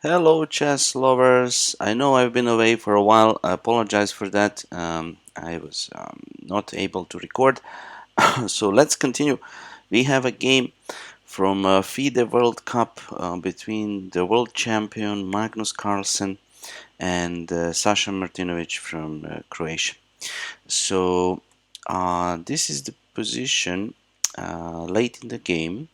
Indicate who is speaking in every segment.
Speaker 1: Hello, chess lovers. I know I've been away for a while. I apologize for that. I was not able to record. So let's continue. We have a game from FIDE World Cup between the world champion Magnus Carlsen and Sasha Martinovic from Croatia. So this is the position late in the game.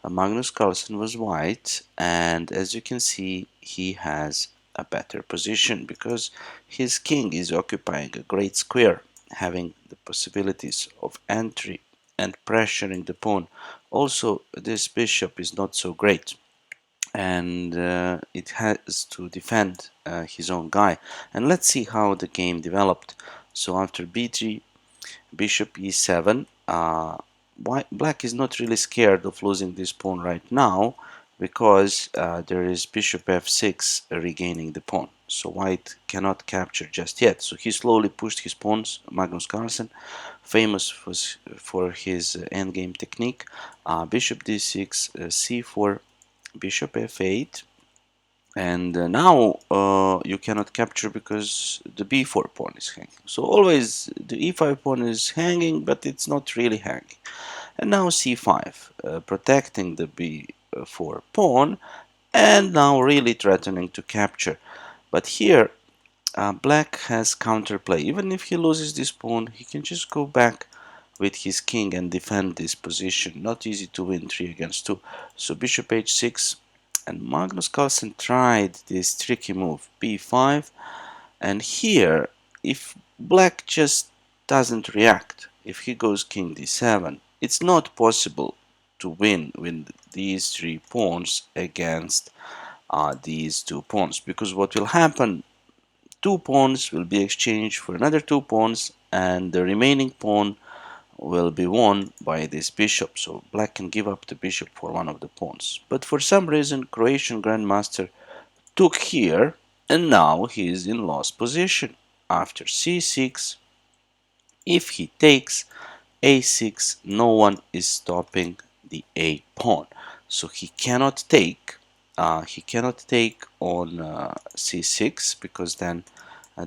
Speaker 1: Magnus Carlsen was white, and as you can see, he has a better position because his king is occupying a great square, having the possibilities of entry and pressuring the pawn. Also, this bishop is not so great, and it has to defend his own guy. And let's see how the game developed. So after b3, bishop e7, black is not really scared of losing this pawn right now because there is bishop f6 regaining the pawn. So white cannot capture just yet. So he slowly pushed his pawns. Magnus Carlsen, famous for his endgame technique. Bishop d6, c4, bishop f8, and now you cannot capture because the b4 pawn is hanging. So always the e5 pawn is hanging, but it's not really hanging. And now c5, protecting the b4 pawn, and now really threatening to capture. But here black has counterplay. Even if he loses this pawn, he can just go back with his king and defend this position. Not easy to win 3 against 2. So bishop h6, and Magnus Carlsen tried this tricky move b5, and here if black just doesn't react, if he goes king d7, it's not possible to win with these 3 pawns against these 2 pawns, because what will happen, 2 pawns will be exchanged for another 2 pawns, and the remaining pawn will be won by this bishop. So black can give up the bishop for one of the pawns. But for some reason, Croatian grandmaster took here, and now he is in lost position. After c6, if he takes a6, no one is stopping the a pawn. So he cannot take. On c6 because then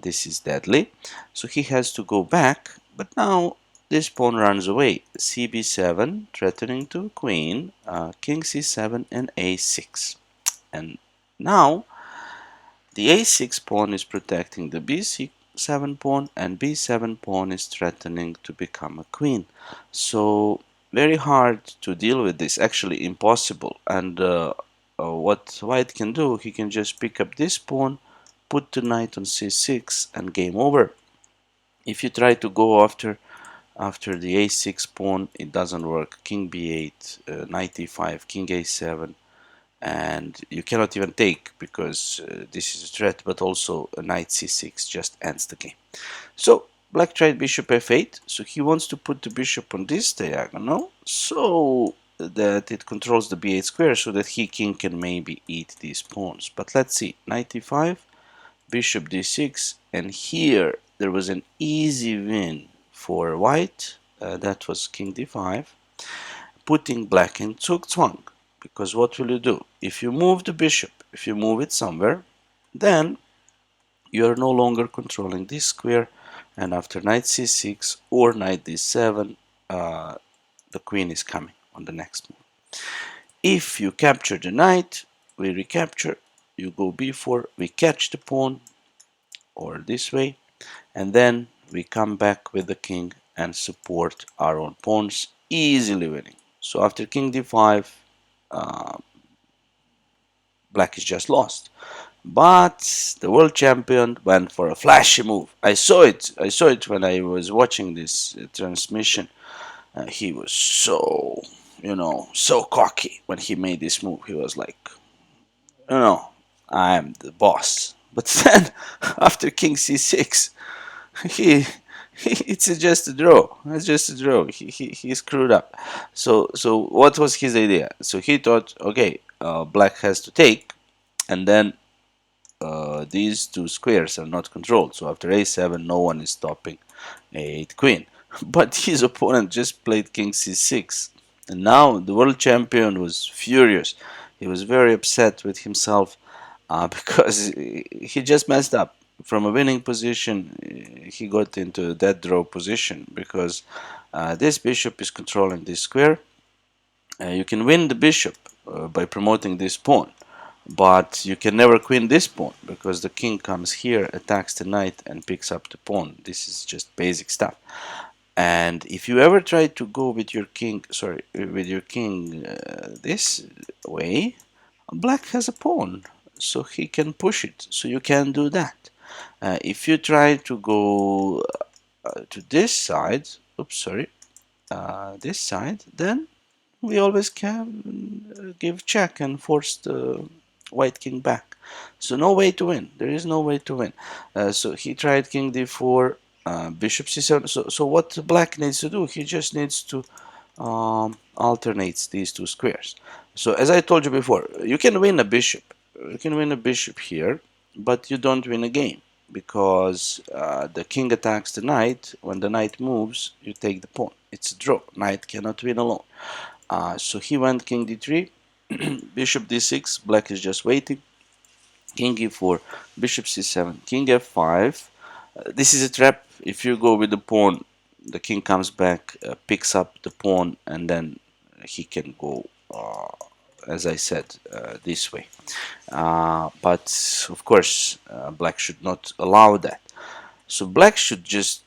Speaker 1: this is deadly. So he has to go back. But now this pawn runs away. cb7, threatening to queen, king c7, and a6. And now the a6 pawn is protecting the b7 pawn, and b7 pawn is threatening to become a queen. So very hard to deal with this, actually impossible. And what white can do, he can just pick up this pawn, put the knight on c6, and game over. If you try to go after the a6 pawn, it doesn't work. King b8, knight e5, king a7, and you cannot even take because this is a threat, but also a knight c6 just ends the game. So black tried bishop f8, so he wants to put the bishop on this diagonal so that it controls the b8 square, so that king can maybe eat these pawns. But let's see, knight e5, bishop d6, and here there was an easy win for white. That was king d5, putting black in zugzwang. Because what will you do? If you move the bishop, if you move it somewhere, then you are no longer controlling this square, and after knight c6 or knight d7, the queen is coming on the next move. If you capture the knight, we recapture, you go b4, we catch the pawn, or this way, and then we come back with the king and support our own pawns, easily winning. So after king d5, black is just lost. But the world champion went for a flashy move. I saw it when I was watching this transmission. He was so, so cocky when he made this move. He was like, I am the boss. But then, after king c6, he it's just a draw. It's just a draw. He screwed up. So what was his idea? So he thought, okay, black has to take, and then these 2 squares are not controlled. So after a7, no one is stopping a8 queen. But his opponent just played king c6, and now the world champion was furious. He was very upset with himself. because he just messed up. From a winning position, he got into a dead draw position because this bishop is controlling this square. You can win the bishop by promoting this pawn, but you can never queen this pawn because the king comes here, attacks the knight, and picks up the pawn. This is just basic stuff. And if you ever try to go with your king, this way, black has a pawn, so he can push it. So you can do that. If you try to go to this side, oops, sorry, this side, then we always can give check and force the white king back. So no way to win. There is no way to win. So he tried king d4, bishop c7. So what black needs to do? He just needs to alternates these two squares. So as I told you before, you can win a bishop. You can win a bishop here, but you don't win a game because the king attacks the knight. When the knight moves, you take the pawn. It's a draw. Knight cannot win alone. So he went king d3, bishop d6. Black is just waiting. King e4, bishop c7, king f5. This is a trap. If you go with the pawn, the king comes back, picks up the pawn, and then he can go, as I said, this way. But of course, black should not allow that. So black should just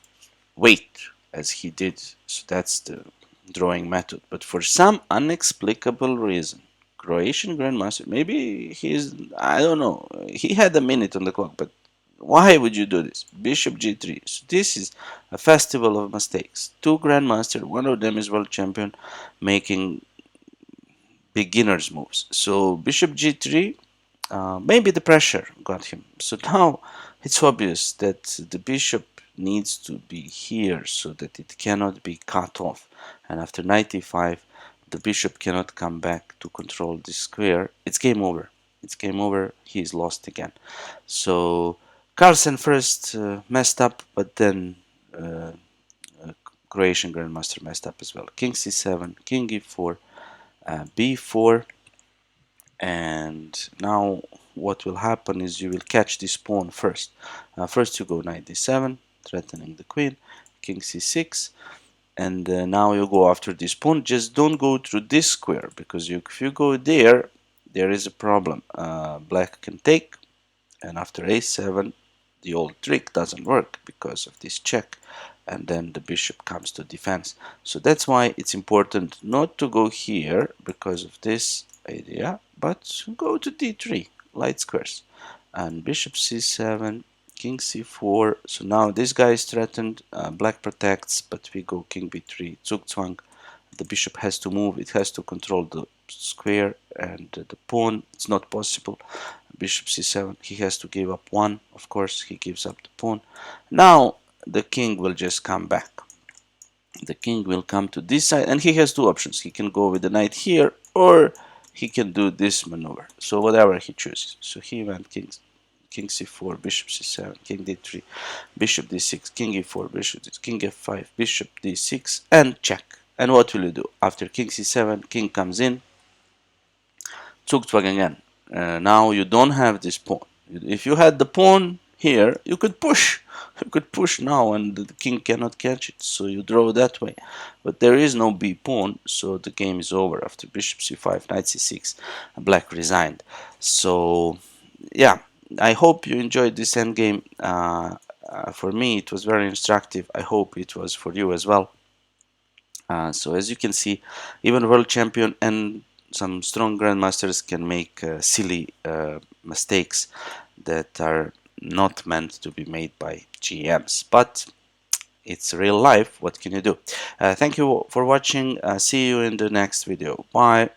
Speaker 1: wait, as he did. So that's the drawing method. But for some unexplicable reason, Croatian grandmaster, maybe I don't know, he had a minute on the clock, but why would you do this? Bishop g3. So this is a festival of mistakes. Two grandmasters, one of them is world champion, making beginner's moves. So bishop g3, maybe the pressure got him. So now it's obvious that the bishop needs to be here so that it cannot be cut off. And after knight e5, the bishop cannot come back to control this square. It's game over. It's game over. He is lost again. So Carlsen first messed up, but then Croatian grandmaster messed up as well. King c7, king e4, b4, and now what will happen is you will catch this pawn first. First you go knight d7, threatening the queen, king c6, and now you go after this pawn. Just don't go through this square, because if you go there, there is a problem. Black can take, and after a7, the old trick doesn't work because of this check, and then the bishop comes to defense. So that's why it's important not to go here because of this idea, but go to d3, light squares, and bishop c7, king c4. So now this guy is threatened. Black protects, but we go king b3, zugzwang. The bishop has to move. It has to control the square and the pawn. It's not possible. Bishop c7, he has to give up one. Of course, he gives up the pawn. Now the king will just come back. The king will come to this side, and he has two options. He can go with the knight here, or he can do this maneuver. So whatever he chooses. So he went king c4, bishop c7, king d3, bishop d6, king e4, bishop d6, king f5, bishop d6, and check. And what will you do? After king c7, king comes in, Zugzwang again. Now you don't have this pawn. If you had the pawn here, you could push. You could push now, and the king cannot catch it. So you draw that way. But there is no b pawn, so the game is over. After bishop c5, knight c6, black resigned. So yeah, I hope you enjoyed this endgame. For me, it was very instructive. I hope it was for you as well. So as you can see, even world champion and some strong grandmasters can make silly mistakes that are not meant to be made by GMs, but it's real life. What can you do? Thank you for watching. See you in the next video. Bye.